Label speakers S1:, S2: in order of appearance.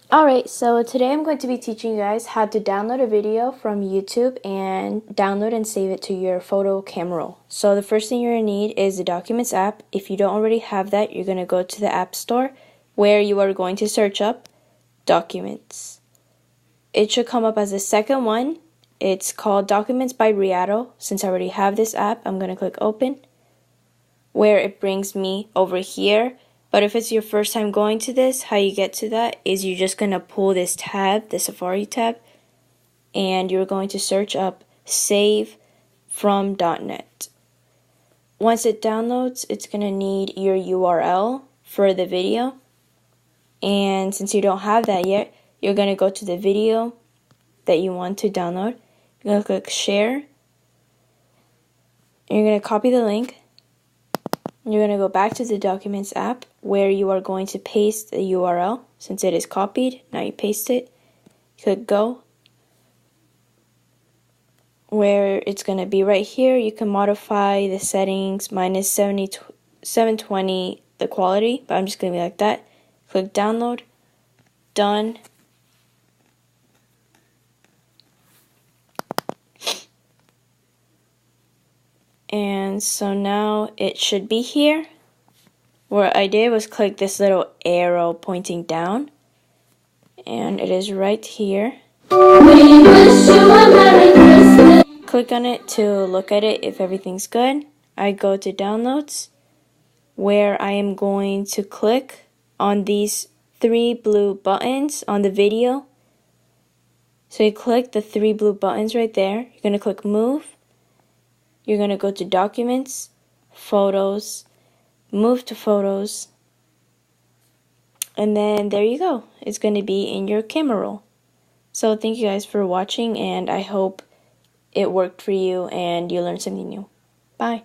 S1: Alright, so today I'm going to be teaching you guys how to download a video from YouTube and download and save it to your photo camera roll. So the first thing you're going to need is the Documents app. If you don't already have that, you're going to go to the App Store where you are going to search up Documents. It should come up as the second one. It's called Documents by Riato. Since I already have this app, I'm going to click Open, where it brings me over here. But if it's your first time going to this, how you get to that is you're just going to pull this tab, the Safari tab, and you're going to search up save from .net. Once it downloads, it's going to need your URL for the video. And since you don't have that yet, you're going to go to the video that you want to download. You're going to click share. You're going to copy the link. You're going to go back to the Documents app where you are going to paste the URL. Since it is copied, now you paste it. Click go. Where it's going to be right here, you can modify the settings minus 720 the quality, but I'm just going to be like that. Click download. Done. And so now it should be here. What I did was click this little arrow pointing down, and it is right here. We wish you a Merry Christmas. Click on it to look at it if everything's good. I go to downloads, where I am going to click on these three blue buttons on the video. So you click the three blue buttons right there. You're going to click move. You're going to go to Documents, Photos, Move to Photos, and then there you go. It's going to be in your camera roll. So thank you guys for watching, and I hope it worked for you and you learned something new. Bye.